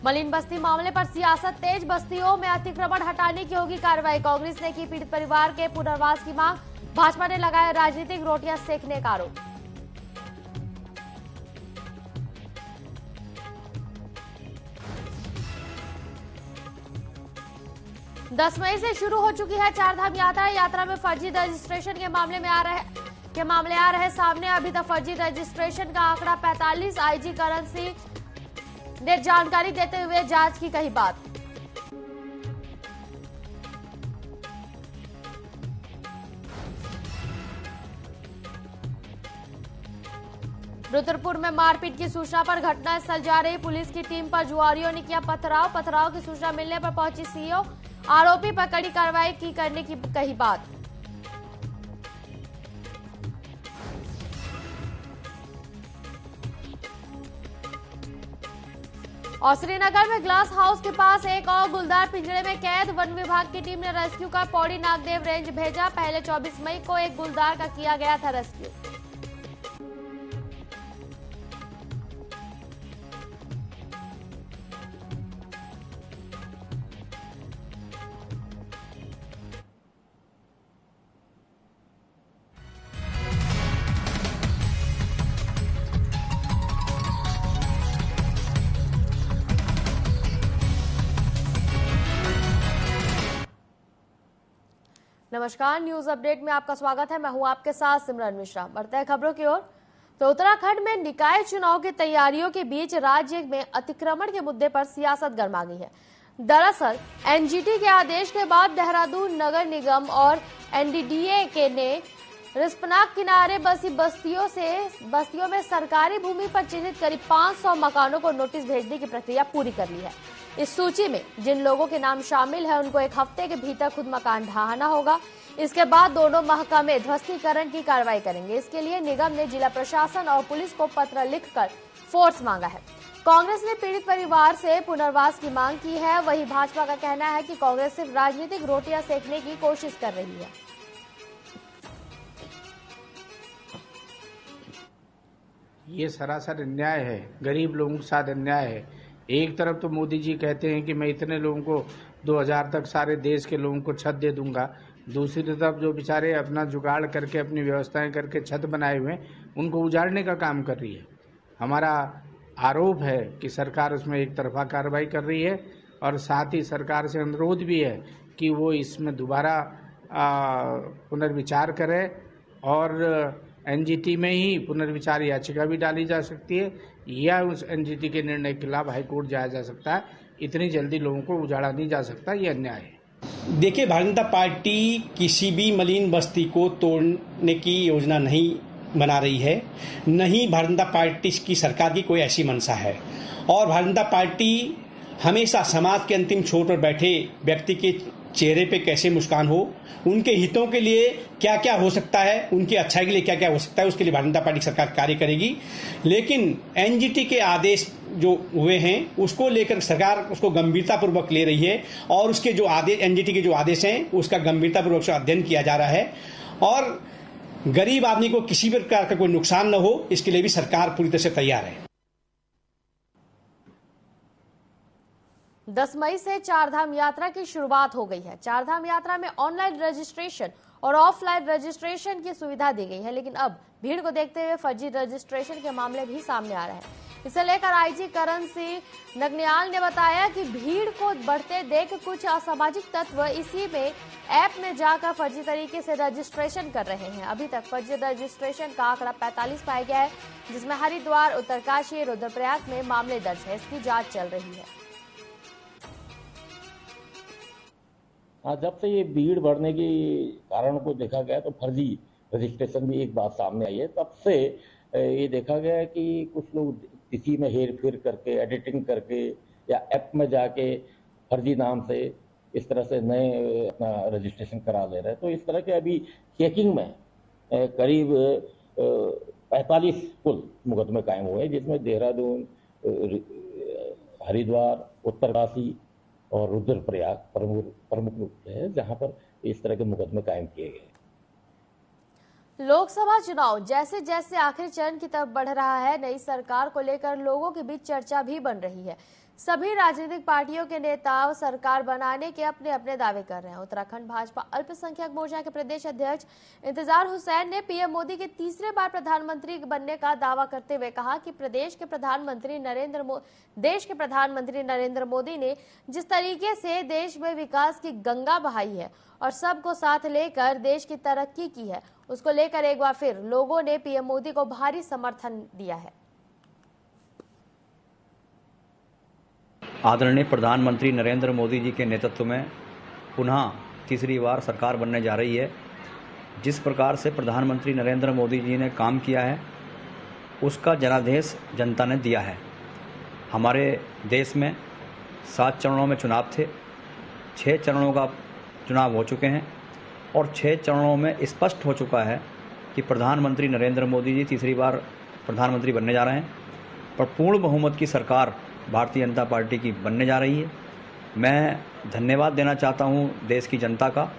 मलिन बस्ती मामले पर सियासत तेज, बस्तियों में अतिक्रमण हटाने की होगी कार्रवाई। कांग्रेस ने की पीड़ित परिवार के पुनर्वास की मांग, भाजपा ने लगाया राजनीतिक रोटियां सेकने का आरोप। दस मई से शुरू हो चुकी है चारधाम यात्रा। यात्रा में फर्जी रजिस्ट्रेशन के मामले आ रहे सामने। अभी तक फर्जी रजिस्ट्रेशन का आंकड़ा 45। आईजी करण सिंह ने जानकारी देते हुए जांच की कही बात। रुद्रपुर में मारपीट की सूचना पर घटनास्थल जा रही पुलिस की टीम पर जुआरियों ने किया पथराव की सूचना मिलने पर पहुंची सीओ। आरोपी पर कड़ी कार्रवाई करने की कही बात। और श्रीनगर में ग्लास हाउस के पास एक और गुलदार पिंजरे में कैद। वन विभाग की टीम ने रेस्क्यू कर पौड़ी नागदेव रेंज भेजा। पहले 24 मई को एक गुलदार का किया गया था रेस्क्यू। नमस्कार, न्यूज अपडेट में आपका स्वागत है। मैं हूं आपके साथ सिमरन मिश्रा। बढ़ते हैं खबरों की ओर। तो उत्तराखंड में निकाय चुनाव की तैयारियों के बीच राज्य में अतिक्रमण के मुद्दे पर सियासत गर्मा गई है। दरअसल एनजीटी के आदेश के बाद देहरादून नगर निगम और एनडीडीए ने रिस्पना किनारे बसी बस्तियों में सरकारी भूमि पर चिन्हित करीब 500 मकानों को नोटिस भेजने की प्रक्रिया पूरी कर ली है। इस सूची में जिन लोगों के नाम शामिल है उनको एक हफ्ते के भीतर खुद मकान ढहाना होगा। इसके बाद दोनों महकमे ध्वस्तीकरण की कार्रवाई करेंगे। इसके लिए निगम ने जिला प्रशासन और पुलिस को पत्र लिखकर फोर्स मांगा है। कांग्रेस ने पीड़ित परिवार से पुनर्वास की मांग की है। वहीं भाजपा का कहना है कि कांग्रेस सिर्फ राजनीतिक रोटियां सेकने की कोशिश कर रही है। ये सरासर अन्याय है, गरीब लोगों के साथ अन्याय है। एक तरफ तो मोदी जी कहते हैं कि मैं इतने लोगों को 2000 तक सारे देश के लोगों को छत दे दूंगा। दूसरी तरफ जो बेचारे अपना जुगाड़ करके अपनी व्यवस्थाएं करके छत बनाए हुए उनको उजाड़ने का काम कर रही है। हमारा आरोप है कि सरकार उसमें एक तरफा कार्रवाई कर रही है और साथ ही सरकार से अनुरोध भी है कि वो इसमें दोबारा पुनर्विचार करे और एनजीटी में ही पुनर्विचार याचिका भी डाली जा सकती है या उस एनजीटी के निर्णय के खिलाफ हाईकोर्ट जाया जा सकता है। इतनी जल्दी लोगों को उजाड़ा नहीं जा सकता, ये अन्याय है। देखिए, भारतीय जनता पार्टी किसी भी मलिन बस्ती को तोड़ने की योजना नहीं बना रही है, नहीं भारतीय जनता पार्टी की सरकार की कोई ऐसी मंशा है। और भारतीय जनता पार्टी हमेशा समाज के अंतिम छोर पर बैठे व्यक्ति के चेहरे पे कैसे मुस्कान हो, उनके हितों के लिए क्या क्या हो सकता है, उनकी अच्छाई के लिए क्या क्या हो सकता है, उसके लिए भारतीय जनता पार्टी सरकार कार्य करेगी। लेकिन एनजीटी के आदेश जो हुए हैं उसको लेकर सरकार उसको गंभीरतापूर्वक ले रही है और उसके जो आदेश एनजीटी के जो आदेश हैं उसका गंभीरतापूर्वक से अध्ययन किया जा रहा है और गरीब आदमी को किसी भी प्रकार का कोई नुकसान न हो, इसके लिए भी सरकार पूरी तरह से तैयार है। 10 मई से चारधाम यात्रा की शुरुआत हो गई है। चारधाम यात्रा में ऑनलाइन रजिस्ट्रेशन और ऑफलाइन रजिस्ट्रेशन की सुविधा दी गई है, लेकिन अब भीड़ को देखते हुए फर्जी रजिस्ट्रेशन के मामले भी सामने आ रहे हैं। इसे लेकर आईजी करण सिंह नगनियाल ने बताया कि भीड़ को बढ़ते देख कुछ असामाजिक तत्व इसी में ऐप में जाकर फर्जी तरीके से रजिस्ट्रेशन कर रहे हैं। अभी तक फर्जी रजिस्ट्रेशन का आंकड़ा 45 पाया गया है, जिसमें हरिद्वार, उत्तरकाशी, रुद्रप्रयाग में मामले दर्ज है। इसकी जांच चल रही है। जब से ये भीड़ बढ़ने के कारण को देखा गया तो फर्जी रजिस्ट्रेशन भी एक बात सामने आई है। तब से ये देखा गया है कि कुछ लोग किसी में हेर फेर करके, एडिटिंग करके या ऐप में जाके फर्जी नाम से इस तरह से नए अपना रजिस्ट्रेशन करा ले रहे हैं। तो इस तरह के अभी चेकिंग में करीब 45 कुल मुकदमे कायम हुए हैं, जिसमें देहरादून, हरिद्वार, उत्तरकाशी और रुद्रप्रयाग प्रमुख रूप से है, जहां पर इस तरह के मुकदमे कायम किए गए। लोकसभा चुनाव जैसे जैसे आखिरी चरण की तरफ बढ़ रहा है, नई सरकार को लेकर लोगों के बीच चर्चा भी बन रही है। सभी राजनीतिक पार्टियों के नेता सरकार बनाने के अपने अपने दावे कर रहे हैं। उत्तराखंड भाजपा अल्पसंख्यक मोर्चा के प्रदेश अध्यक्ष इंतजार हुसैन ने पीएम मोदी के तीसरे बार प्रधानमंत्री बनने का दावा करते हुए कहा कि देश के प्रधानमंत्री नरेंद्र मोदी ने जिस तरीके से देश में विकास की गंगा बहाई है और सबको साथ लेकर देश की तरक्की की है, उसको लेकर एक बार फिर लोगों ने पीएम मोदी को भारी समर्थन दिया है। आदरणीय प्रधानमंत्री नरेंद्र मोदी जी के नेतृत्व में पुनः तीसरी बार सरकार बनने जा रही है। जिस प्रकार से प्रधानमंत्री नरेंद्र मोदी जी ने काम किया है उसका जनादेश जनता ने दिया है। हमारे देश में 7 चरणों में चुनाव थे, 6 चरणों का चुनाव हो चुके हैं और 6 चरणों में स्पष्ट हो चुका है कि प्रधानमंत्री नरेंद्र मोदी जी तीसरी बार प्रधानमंत्री बनने जा रहे हैं। पर पूर्ण बहुमत की सरकार भारतीय जनता पार्टी की बनने जा रही है। मैं धन्यवाद देना चाहता हूं देश की जनता का,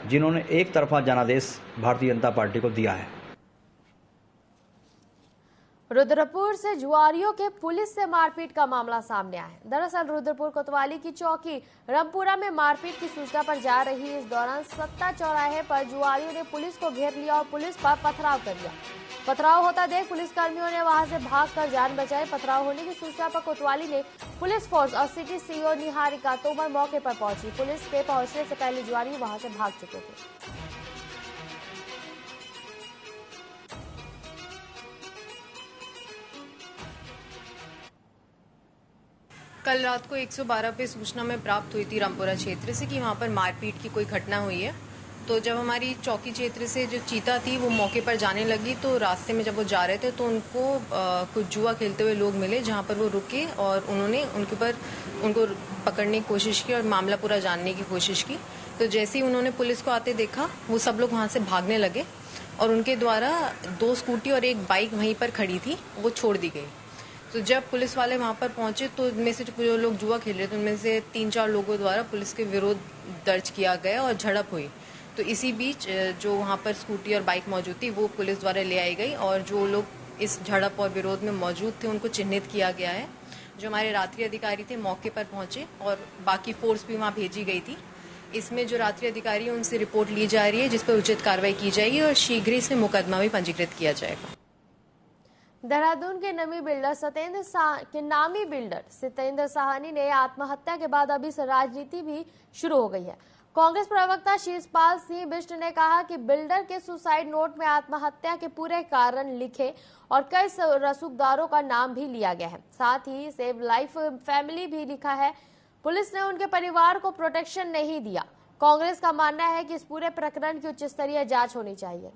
जिन्होंने एक तरफा जनादेश भारतीय जनता पार्टी को दिया है। रुद्रपुर से जुआरियों के पुलिस से मारपीट का मामला सामने आया है। दरअसल रुद्रपुर कोतवाली की चौकी रामपुरा में मारपीट की सूचना पर जा रही इस दौरान सत्ता चौराहे पर जुआरियों ने पुलिस को घेर लिया और पुलिस पर पथराव कर दिया। पथराव होता देख पुलिसकर्मियों ने वहां से भागकर जान बचाई। पथराव होने की सूचना पर कोतवाली ने पुलिस फोर्स और सिटी सीओ निहारिका तोमर मौके पर पहुंची। पुलिस के पहुंचने से पहले जुआरी वहां से भाग चुके थे। कल रात को 112 पे सूचना में प्राप्त हुई थी रामपुरा क्षेत्र से कि वहाँ पर मारपीट की कोई घटना हुई है। तो जब हमारी चौकी क्षेत्र से जो चीता थी वो मौके पर जाने लगी तो रास्ते में जब वो जा रहे थे तो उनको कुछ जुआ खेलते हुए लोग मिले, जहाँ पर वो रुके और उन्होंने उनको पकड़ने की कोशिश की और मामला पूरा जानने की कोशिश की। तो जैसे ही उन्होंने पुलिस को आते देखा वो सब लोग वहाँ से भागने लगे और उनके द्वारा 2 स्कूटी और 1 बाइक वहीं पर खड़ी थी वो छोड़ दी गई। तो जब पुलिस वाले वहां पर पहुंचे तो इनमें से जो लोग जुआ खेल रहे थे उनमें से 3-4 लोगों द्वारा पुलिस के विरोध दर्ज किया गया और झड़प हुई। तो इसी बीच जो वहां पर स्कूटी और बाइक मौजूद थी वो पुलिस द्वारा ले आई गई और जो लोग इस झड़प और विरोध में मौजूद थे उनको चिन्हित किया गया है। जो हमारे रात्रि अधिकारी थे मौके पर पहुंचे और बाकी फोर्स भी वहाँ भेजी गई थी। इसमें जो रात्रि अधिकारी है उनसे रिपोर्ट ली जा रही है जिस पर उचित कार्रवाई की जाएगी और शीघ्र ही इसमें मुकदमा भी पंजीकृत किया जाएगा। देहरादून के नामी बिल्डर सतेंद्र साहनी ने आत्महत्या के बाद अभी से राजनीति भी शुरू हो गई है। कांग्रेस प्रवक्ता शीशपाल सिंह बिष्ट ने कहा कि बिल्डर के सुसाइड नोट में आत्महत्या के पूरे कारण लिखे और कई रसूखदारों का नाम भी लिया गया है। साथ ही सेव लाइफ फैमिली भी लिखा है। पुलिस ने उनके परिवार को प्रोटेक्शन नहीं दिया। कांग्रेस का मानना है कि इस पूरे प्रकरण की उच्च स्तरीय जांच होनी चाहिए।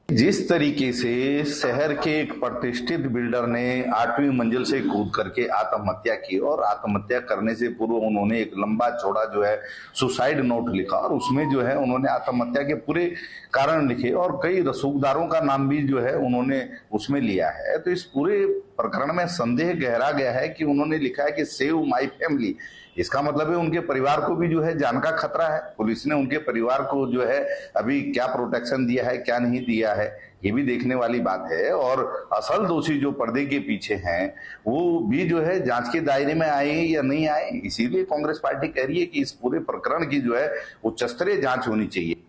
जिस तरीके से शहर के एक प्रतिष्ठित बिल्डर ने 8वीं मंजिल से कूद करके आत्महत्या की और आत्महत्या करने से पूर्व उन्होंने एक लंबा चौड़ा जो है सुसाइड नोट लिखा और उसमें जो है उन्होंने आत्महत्या के पूरे कारण लिखे और कई रसूखदारों का नाम भी जो है उन्होंने उसमें लिया है। तो इस पूरे प्रकरण में संदेह गहरा गया है कि उन्होंने लिखा है कि सेव माई फैमिली। इसका मतलब है उनके परिवार को भी जो है जान का खतरा है। पुलिस ने उनके परिवार को जो है अभी क्या प्रोटेक्शन दिया है क्या नहीं दिया है ये भी देखने वाली बात है और असल दोषी जो पर्दे के पीछे हैं वो भी जो है जांच के दायरे में आए या नहीं आए। इसीलिए कांग्रेस पार्टी कह रही है कि इस पूरे प्रकरण की जो है उच्च स्तरीय जांच होनी चाहिए।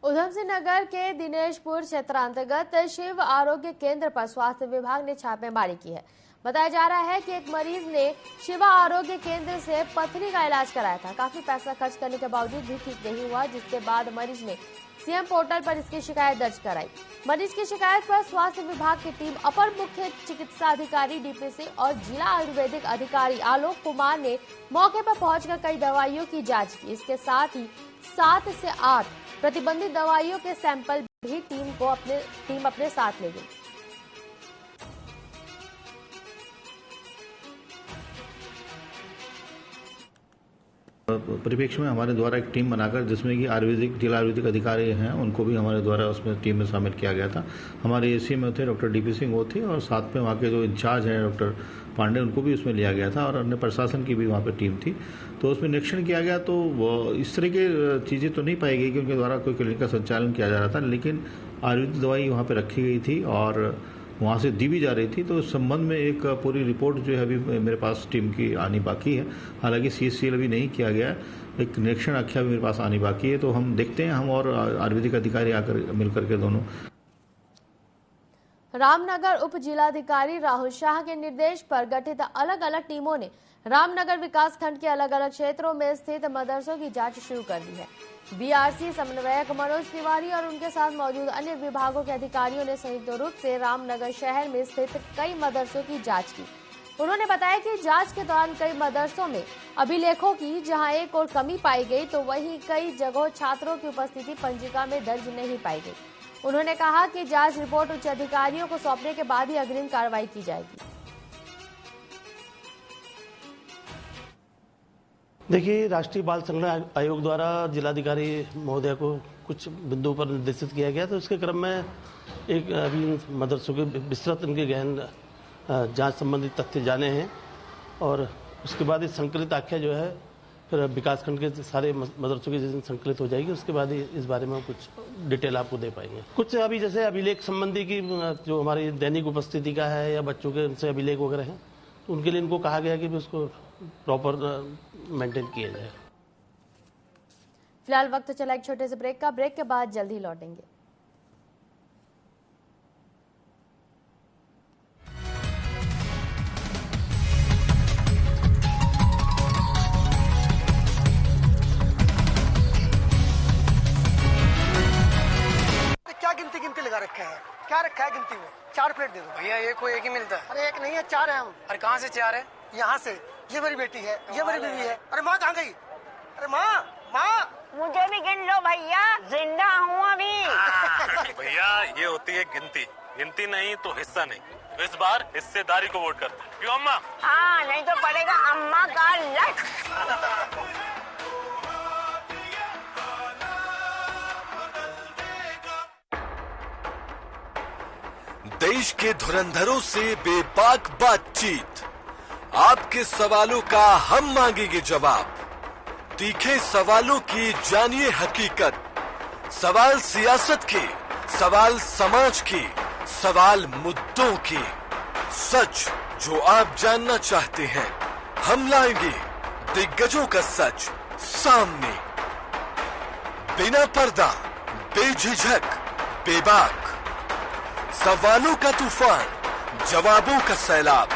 उधम सिंह नगर के दिनेशपुर क्षेत्रांतर्गत शिव आरोग्य केंद्र पर स्वास्थ्य विभाग ने छापेमारी की है। बताया जा रहा है कि एक मरीज ने शिवा आरोग्य केंद्र से पथरी का इलाज कराया था। काफी पैसा खर्च करने के बावजूद भी ठीक नहीं हुआ, जिसके बाद मरीज ने सीएम पोर्टल पर इसकी शिकायत दर्ज कराई। मरीज की शिकायत पर स्वास्थ्य विभाग की टीम अपर मुख्य चिकित्सा अधिकारी डीपीसी और जिला आयुर्वेदिक अधिकारी आलोक कुमार ने मौके पर पहुंचकर कई दवाइयों की जांच की। इसके साथ ही 7 से 8 प्रतिबंधित दवाइयों के सैंपल भी टीम अपने साथ ले गई। परिप्रेक्ष्य में हमारे द्वारा एक टीम बनाकर, जिसमें कि आयुर्वेदिक जिला आयुर्वेदिक अधिकारी हैं, उनको भी हमारे द्वारा उसमें टीम में शामिल किया गया था। हमारे एसी में थे डॉक्टर डीपी सिंह, वो थे, और साथ में वहाँ के जो इंचार्ज हैं डॉक्टर पांडे, उनको भी उसमें लिया गया था, और अन्य प्रशासन की भी वहाँ पर टीम थी। तो उसमें निरीक्षण किया गया, तो इस तरह की चीज़ें तो नहीं पाई गई कि उनके द्वारा कोई क्लिनिक का संचालन किया जा रहा था, लेकिन आयुर्वेदिक दवाई वहाँ पर रखी गई थी और वहाँ से दी भी जा रही थी। तो इस संबंध में एक पूरी रिपोर्ट जो है अभी मेरे पास टीम की आनी बाकी है। हालांकि CSCL अभी नहीं किया गया है, एक निरीक्षण आख्या भी मेरे पास आनी बाकी है। तो हम देखते हैं, हम और आयुर्वेदिक अधिकारी आकर मिलकर के दोनों। रामनगर उप जिलाधिकारी राहुल शाह के निर्देश पर गठित अलग अलग टीमों ने रामनगर विकास खंड के अलग अलग क्षेत्रों में स्थित मदरसों की जांच शुरू कर दी है। BRC समन्वयक मनोज तिवारी और उनके साथ मौजूद अन्य विभागों के अधिकारियों ने संयुक्त रूप से रामनगर शहर में स्थित कई मदरसों की जांच की। उन्होंने बताया कि जांच के दौरान कई मदरसों में अभिलेखों की जहां एक और कमी पाई गई, तो वहीं कई जगहों छात्रों की उपस्थिति पंजिका में दर्ज नहीं पाई गई। उन्होंने कहा कि जांच रिपोर्ट उच्च अधिकारियों को सौंपने के बाद ही अग्रिम कार्रवाई की जाएगी। देखिए, राष्ट्रीय बाल संरक्षण आयोग द्वारा जिलाधिकारी महोदय को कुछ बिंदुओं पर निर्देशित किया गया, तो उसके क्रम में एक अभी मदरसों के विस्तृत इनके गहन जांच संबंधी तथ्य जाने हैं, और उसके बाद इस संकलित आख्या जो है फिर विकासखंड के सारे मदरसों की जिस दिन संकलित हो जाएगी, उसके बाद ही इस बारे में कुछ डिटेल आपको दे पाएंगे। कुछ अभी जैसे अभिलेख संबंधी की जो हमारी दैनिक उपस्थिति का है या बच्चों के उनसे अभिलेख वगैरह हैं, तो उनके लिए इनको कहा गया कि भी उसको प्रॉपर मेंटेन किया जाए। फिलहाल वक्त चला एक छोटे से ब्रेक का। ब्रेक के बाद जल्द ही लौटेंगे। क्या गिनती गिनती लगा रखा है? क्या रखा है गिनती में? 4 प्लेट दे दो भैया। एक को एक ही मिलता है। अरे एक नहीं है, 4 है हम। अरे कहाँ से 4 है? यहाँ से। ये मेरी बेटी है, ये मेरी बीवी है। अरे माँ कहाँ गई? अरे माँ मुझे भी गिन लो भैया, जिंदा हूँ अभी। भैया, ये होती है गिनती। गिनती नहीं तो हिस्सा नहीं। इस बार हिस्सेदारी को वोट करते हैं। क्यों अम्मा? हाँ, नहीं तो पड़ेगा अम्मा का लट। देश के धुरंधरों से बेबाक बातचीत, आपके सवालों का हम मांगेंगे जवाब। तीखे सवालों की जानिए हकीकत। सवाल सियासत के, सवाल समाज के, सवाल मुद्दों के। सच जो आप जानना चाहते हैं, हम लाएंगे दिग्गजों का सच सामने। बिना पर्दा, बेझिझक, बेबाक। सवालों का तूफान, जवाबों का सैलाब।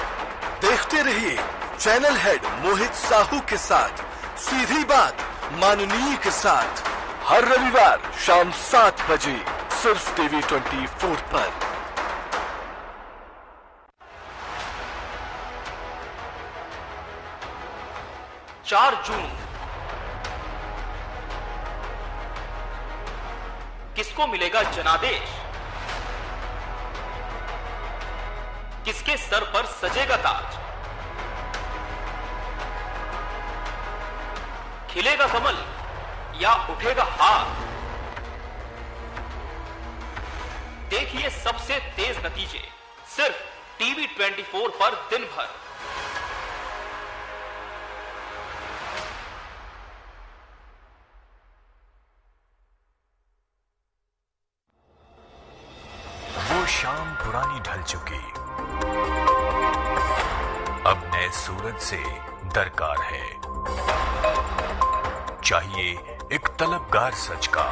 देखते रहिए चैनल हेड मोहित साहू के साथ सीधी बात माननीय के साथ, हर रविवार शाम 7 बजे सिर्फ TV 24 पर। 4 जून किसको मिलेगा जनादेश? किसके सर पर सजेगा ताज? खिलेगा कमल या उठेगा हार? देखिए सबसे तेज नतीजे सिर्फ TV 24 पर दिन भर। वो शाम पुरानी ढल चुकी, अब नए सूरज से दरकार है। चाहिए एक तलबगार सच का।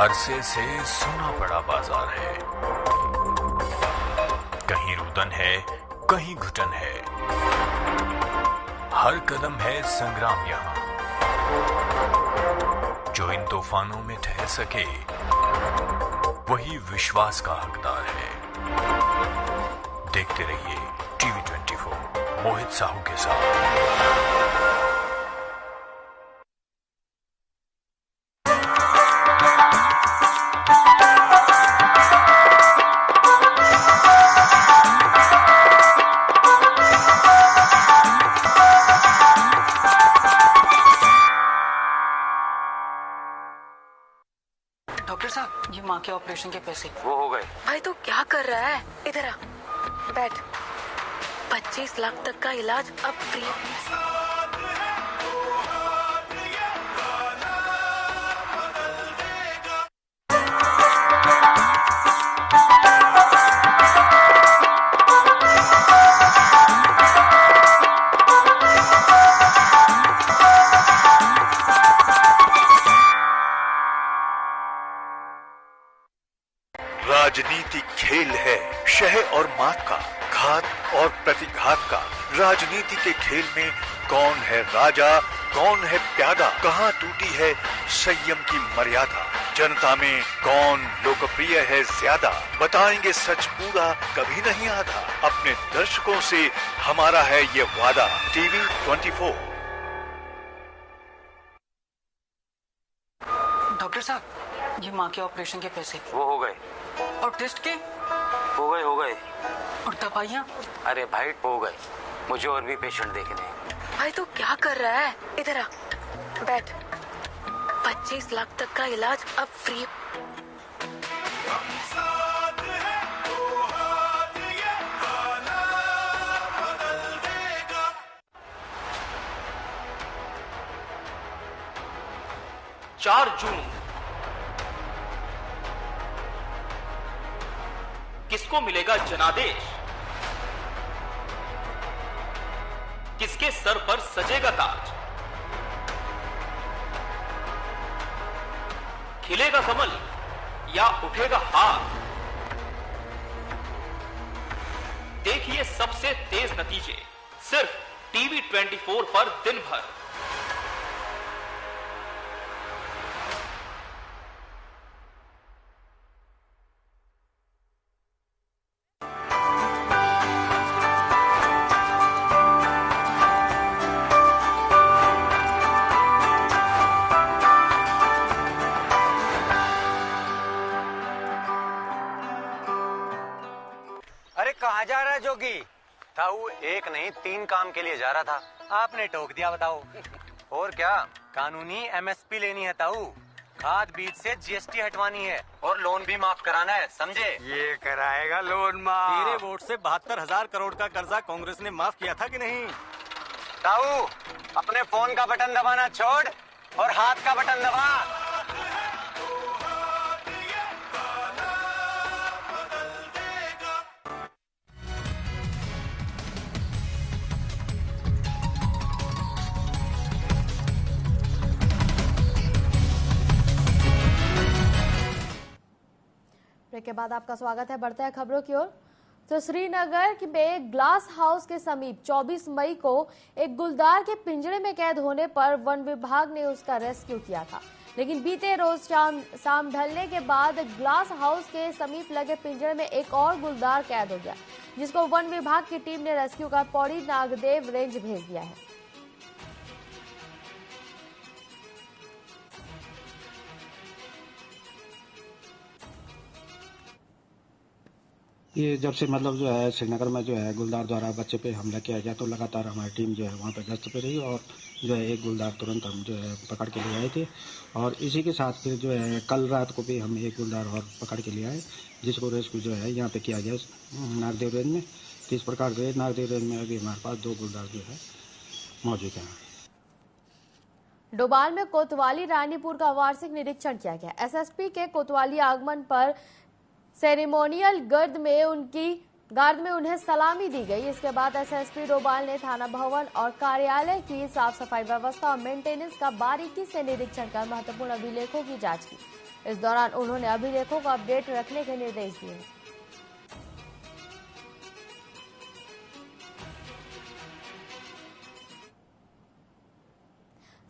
अरसे से सुना पड़ा बाजार है, कहीं रुदन है, कहीं घुटन है। हर कदम है संग्राम यहां। जो इन तूफानों में ठहर सके, वही विश्वास का हकदार है। देखते रहिए TV 24 मोहित साहू के साथ। डॉक्टर साहब, ये माँ के ऑपरेशन के पैसे। वो हो गए। भाई तू क्या कर रहा है? इधर आ, बैठ। 25 लाख तक का इलाज अब फ्री। राजनीति खेल है शह और मात का, घात और प्रतिघात का। राजनीति के खेल में कौन है राजा, कौन है प्यादा, कहाँ टूटी है संयम की मर्यादा, जनता में कौन लोकप्रिय है ज्यादा, बताएंगे सच पूरा कभी नहीं आधा। अपने दर्शकों से हमारा है ये वादा। टीवी 24। डॉक्टर साहब, ये माँ के ऑपरेशन के पैसे। वो हो गए। और टेस्ट के? हो गए। और दवाइयाँ? अरे भाई हो गए, मुझे और भी पेशेंट देखने हैं। भाई तू क्या कर रहा है? इधर आ, बैठ। 25 लाख तक का इलाज अब फ्री। चार जून किसको मिलेगा जनादेश? किसके सर पर सजेगा ताज? खिलेगा कमल या उठेगा हार? देखिए सबसे तेज नतीजे सिर्फ टीवी 24 पर दिन भर। कहाँ जा रहा है जोगी? ताऊ एक नहीं 3 काम के लिए जा रहा था। आपने टोक दिया, बताओ। और क्या? कानूनी एमएसपी लेनी है ताऊ, खाद बीज से जीएसटी हटवानी है और लोन भी माफ कराना है, समझे? ये कराएगा लोन माफ। तेरे वोट से 72,000 करोड़ का कर्जा कांग्रेस ने माफ किया था कि नहीं? ताऊ अपने फोन का बटन दबाना छोड़ और हाथ का बटन दबा। ब्रेक के बाद आपका स्वागत है। बढ़ते हैं खबरों की ओर। तो श्रीनगर में ग्लास हाउस के समीप 24 मई को एक गुलदार के पिंजरे में कैद होने पर वन विभाग ने उसका रेस्क्यू किया था, लेकिन बीते रोज शाम ढलने के बाद ग्लास हाउस के समीप लगे पिंजरे में एक और गुलदार कैद हो गया, जिसको वन विभाग की टीम ने रेस्क्यू कर पौड़ी नागदेव रेंज भेज दिया है। ये जब से मतलब जो है श्रीनगर में जो है गुलदार द्वारा बच्चे पे हमला किया गया, तो लगातार हमारी टीम जो है वहाँ पे गश्त पे रही और जो है एक गुलदार तुरंत हम जो है पकड़ के ले आए थे। और इसी के साथ फिर जो है कल रात को भी हम एक गुलदार और पकड़ के ले आए, जिसको रेस्क्यू जो है यहाँ पे किया गया नागदेव रेंज में। तो इस प्रकार से नागदेव रेंज में अभी हमारे पास 2 गुलदार जो है मौजूद हैं। डोभाल में कोतवाली रानीपुर का वार्षिक निरीक्षण किया गया। एसएसपी के कोतवाली आगमन पर सेरेमोनियल गार्ड में उन्हें सलामी दी गई। इसके बाद एसएसपी डोभाल ने थाना भवन और कार्यालय की साफ सफाई व्यवस्था और मेंटेनेंस का बारीकी से निरीक्षण कर महत्वपूर्ण अभिलेखों की जांच की। इस दौरान उन्होंने अभिलेखों को अपडेट रखने के निर्देश दिए।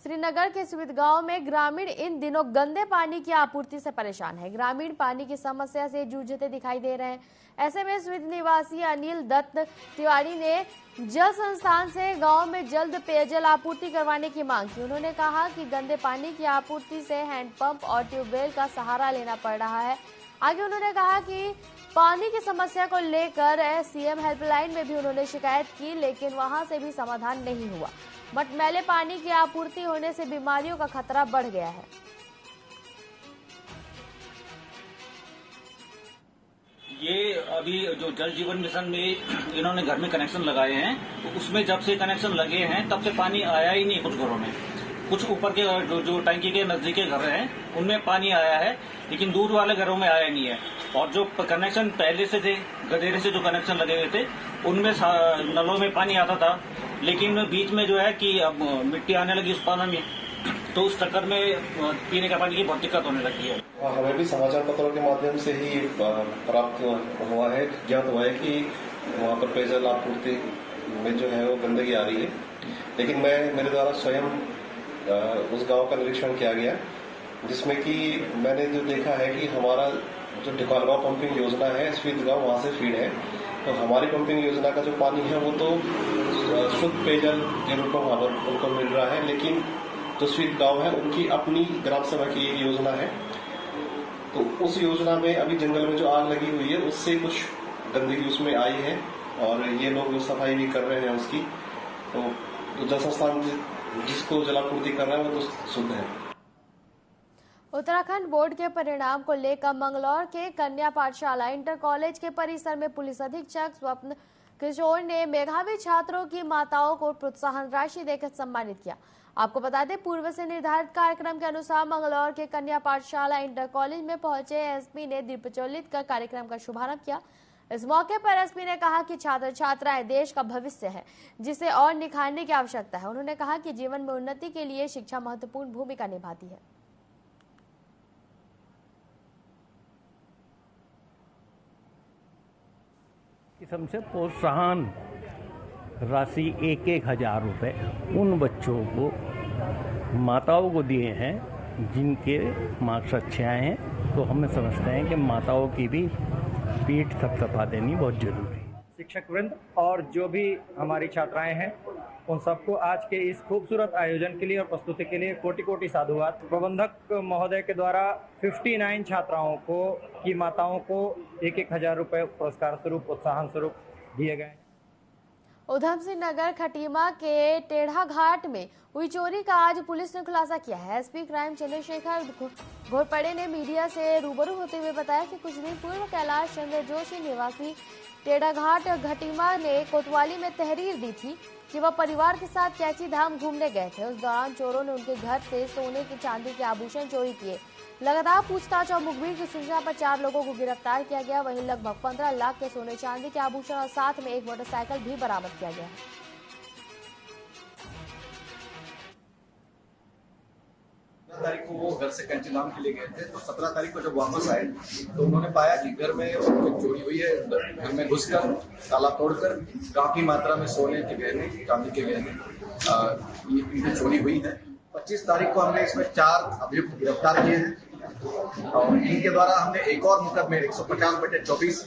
श्रीनगर के स्विद गांव में ग्रामीण इन दिनों गंदे पानी की आपूर्ति से परेशान है। ग्रामीण पानी की समस्या से जूझते दिखाई दे रहे हैं। ऐसे में स्विद निवासी अनिल दत्त तिवारी ने जल संस्थान से गांव में जल्द पेयजल आपूर्ति करवाने की मांग की। उन्होंने कहा कि गंदे पानी की आपूर्ति से हैंडपंप और ट्यूबवेल का सहारा लेना पड़ रहा है। आगे उन्होंने कहा कि पानी की समस्या को लेकर सीएम हेल्पलाइन में भी उन्होंने शिकायत की, लेकिन वहां से भी समाधान नहीं हुआ। मटमैले पानी की आपूर्ति होने से बीमारियों का खतरा बढ़ गया है। ये अभी जो जल जीवन मिशन में इन्होंने घर में कनेक्शन लगाए हैं, तो उसमें जब से कनेक्शन लगे हैं तब से पानी आया ही नहीं। कुछ घरों में, कुछ ऊपर के जो टंकी के नजदीक के घर हैं उनमें पानी आया है, लेकिन दूर वाले घरों में आया नहीं है। और जो कनेक्शन पहले से थे, गधेरे से जो कनेक्शन लगे हुए थे, उनमें नलों में पानी आता था, लेकिन बीच में जो है कि अब मिट्टी आने लगी उस पानी में, तो उस चक्कर में पीने का पानी की बहुत दिक्कत होने लगी है। हमें भी समाचार पत्रों के माध्यम से ही प्राप्त हुआ है, ज्ञात हुआ है कि वहाँ पर पेयजल आपूर्ति में जो है वो गंदगी आ रही है। लेकिन मेरे द्वारा स्वयं उस गांव का निरीक्षण किया गया, जिसमें कि मैंने जो देखा है कि हमारा जो ढिकालगांव पंपिंग योजना है, स्वीत गांव वहाँ से फीड है, तो हमारी पंपिंग योजना का जो पानी है वो तो शुद्ध पेयजल के रूप में वहाँ पर उनको मिल रहा है। लेकिन जो स्वीत गांव है उनकी अपनी ग्राम सभा की एक योजना है, तो उस योजना में अभी जंगल में जो आग लगी हुई है उससे कुछ गंदगी उसमें आई है, और ये लोग सफाई भी कर रहे हैं उसकी। तो जल संस्थान जिसको जलापूर्ति कर रहा है वो तो शुद्ध है। उत्तराखंड बोर्ड के परिणाम को लेकर मंगलौर के कन्या पाठशाला इंटर कॉलेज के परिसर में पुलिस अधीक्षक स्वप्न किशोर ने मेधावी छात्रों की माताओं को प्रोत्साहन राशि देकर सम्मानित किया। आपको बता दें, पूर्व से निर्धारित कार्यक्रम के अनुसार मंगलौर के कन्या पाठशाला इंटर कॉलेज में पहुंचे एसपी ने दीप प्रज्वलित कर कार्यक्रम का शुभारंभ किया। इस मौके पर एसपी ने कहा कि छात्र छात्राएं देश का भविष्य है, जिसे और निखारने की आवश्यकता है। उन्होंने कहा कि जीवन में उन्नति के लिए शिक्षा महत्वपूर्ण भूमिका निभाती है। किस्म से प्रोत्साहन राशि 1,000 रुपये उन बच्चों को, माताओं को दिए हैं जिनके मार्क्स अच्छे आए हैं। तो हम समझते हैं कि माताओं की भी पीठ थपथपा देनी बहुत जरूरी है। शिक्षक वृंद और जो भी हमारी छात्राएं हैं, उन सबको आज के इस खूबसूरत आयोजन के लिए और प्रस्तुति के लिए कोटि कोटि साधुवाद। प्रबंधक महोदय के द्वारा 59 छात्राओं को की माताओं को 1,000 रुपये पुरस्कार स्वरूप, प्रोत्साहन स्वरूप दिए गए। उधम सिंह नगर खटीमा के टेढ़ा घाट में हुई चोरी का आज पुलिस ने खुलासा किया है। एसपी क्राइम चंद्रशेखर घोरपड़े ने मीडिया से रूबरू होते हुए बताया कि कुछ दिन पूर्व कैलाश चंद्र जोशी निवासी टेढ़ा घाट घटीमा ने कोतवाली में तहरीर दी थी कि वह परिवार के साथ कैची धाम घूमने गए थे। उस दौरान चोरों ने उनके घर से सोने के चांदी के आभूषण चोरी किए। लगातार पूछताछ और मुखबिर की सूचना पर 4 लोगों को गिरफ्तार किया गया। वहीं लगभग 15 लाख के सोने चांदी के आभूषण और साथ में एक मोटरसाइकिल भी बरामद किया गया। 17 तारीख को वो घर से कैंची धाम के लिए गए थे, तो 17 तारीख को जब वापस आए तो उन्होंने पाया कि घर में चोरी हुई है। घर में घुसकर ताला तोड़कर काफी मात्रा में सोने के गहने, चांदी के गहने ये चोरी हुई है। 25 तारीख को हमने इसमें 4 अभियुक्त गिरफ्तार किए हैं और इनके द्वारा हमने एक और मुकदमे 150/24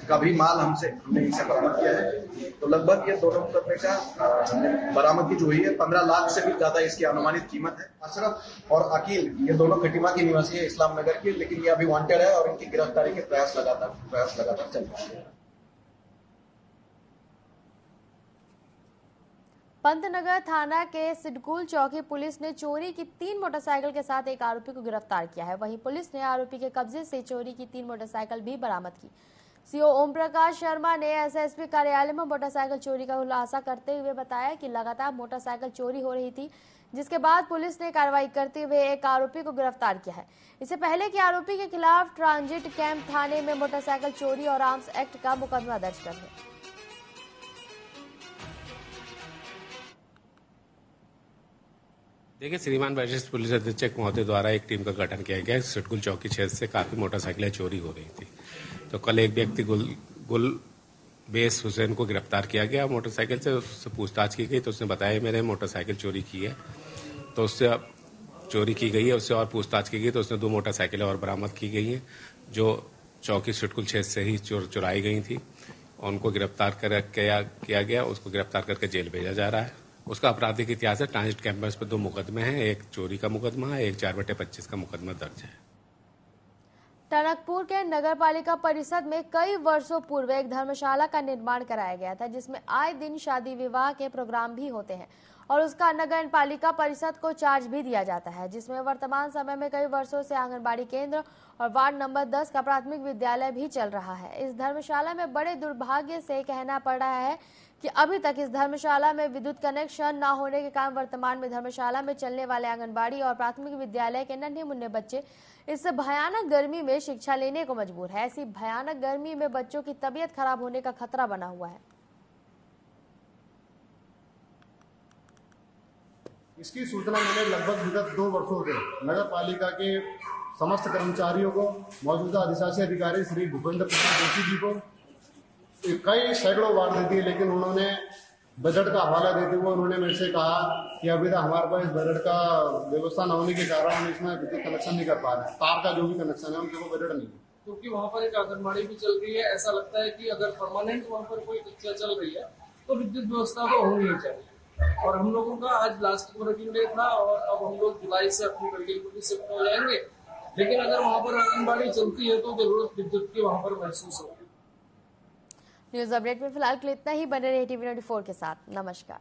का भी माल हमने इनसे बरामद किया है। तो लगभग ये दोनों मुकदमे का बरामदगी जो हुई है 15 लाख से भी ज्यादा इसकी अनुमानित कीमत है। अशरफ और अकील ये दोनों खटीमा के निवासी है, इस्लाम नगर के, लेकिन ये अभी वांटेड है और इनकी गिरफ्तारी के प्रयास लगातार चल रहे हैं। पंतनगर थाना के सिडकुल चौकी पुलिस ने चोरी की 3 मोटरसाइकिल के साथ एक आरोपी को गिरफ्तार किया है। वहीं पुलिस ने आरोपी के कब्जे से चोरी की 3 मोटरसाइकिल भी बरामद की। सीओ ओम प्रकाश शर्मा ने एसएसपी कार्यालय में मोटरसाइकिल चोरी का खुलासा करते हुए बताया कि लगातार मोटरसाइकिल चोरी हो रही थी, जिसके बाद पुलिस ने कार्रवाई करते हुए एक आरोपी को गिरफ्तार किया है। इससे पहले कि आरोपी के खिलाफ ट्रांजिट कैंप थाने में मोटरसाइकिल चोरी और आर्म्स एक्ट का मुकदमा दर्ज कर है। देखिए, श्रीमान वरिष्ठ पुलिस अधीक्षक महोदय द्वारा एक टीम का गठन किया गया। सिडकुल चौकी क्षेत्र से काफी मोटरसाइकिलें चोरी हो रही थी, तो कल एक व्यक्ति गुलबेस हुसैन को गिरफ्तार किया गया मोटरसाइकिल से। उससे पूछताछ की गई तो उसने बताया मैंने मोटरसाइकिल चोरी की है, तो उससे चोरी की गई है। उससे और पूछताछ की गई तो उसने 2 मोटरसाइकिलें और बरामद की गई हैं, जो चौकी सिडकुल क्षेत्र से ही चुराई गई थी। उनको गिरफ्तार किया गया, उसको गिरफ्तार करके जेल भेजा जा रहा है। उसका आपराधिक इतिहास है, ट्रांजिट कैंपस पर 2 मुकदमे हैं, एक चोरी का मुकदमा है, एक 4/25 का मुकदमा दर्ज है। टनकपुर के नगरपालिका परिषद में कई वर्षों पूर्व एक धर्मशाला का निर्माण कराया गया था, जिसमें आए दिन शादी विवाह के प्रोग्राम भी होते हैं और उसका नगर पालिका परिषद को चार्ज भी दिया जाता है, जिसमें वर्तमान समय में कई वर्षों से आंगनबाड़ी केंद्र और वार्ड नंबर 10 का प्राथमिक विद्यालय भी चल रहा है। इस धर्मशाला में बड़े दुर्भाग्य से कहना पड़ रहा है कि अभी तक इस धर्मशाला में विद्युत कनेक्शन न होने के कारण वर्तमान में धर्मशाला में चलने वाले आंगनबाड़ी और प्राथमिक विद्यालय के नन्हे मुन्ने बच्चे इस भयानक गर्मी में शिक्षा लेने को मजबूर है। ऐसी भयानक गर्मी में बच्चों की तबीयत खराब होने का खतरा बना हुआ है। इसकी सूचना मैंने लगभग विगत 2 वर्षों से नगर पालिका के समस्त कर्मचारियों को, मौजूदा अधिशासी अधिकारी श्री भूपेंद्र प्रसाद जोशी जी को कई सैकड़ों बार दी थी, लेकिन उन्होंने बजट का हवाला देते हुए उन्होंने मेरे से कहा कि अभी तक हमारे पास बजट का व्यवस्था न होने के कारण हम इसमें विद्युत कनेक्शन नहीं कर पा रहे। तार का जो भी कनेक्शन है उनके को बजट नहीं है, क्योंकि वहाँ पर एक आंगनबाड़ी भी चल रही है। ऐसा लगता है कि अगर परमानेंट वहाँ पर कोई कक्षा चल रही है तो विद्युत व्यवस्था तो होनी ही चाहिए। और हम लोगों का आज लास्ट वर्किंग डे था और अब हम लोग जुलाई से अपनी बिल्डिंग को भी शिफ्ट हो जाएंगे, लेकिन अगर वहाँ पर आंगनबाड़ी चलती है तो जरूरत विद्युत की वहाँ पर महसूस होगी। न्यूज अपडेट में फिलहाल के लिए इतना ही। बने रहे टीवी 24 के साथ। नमस्कार।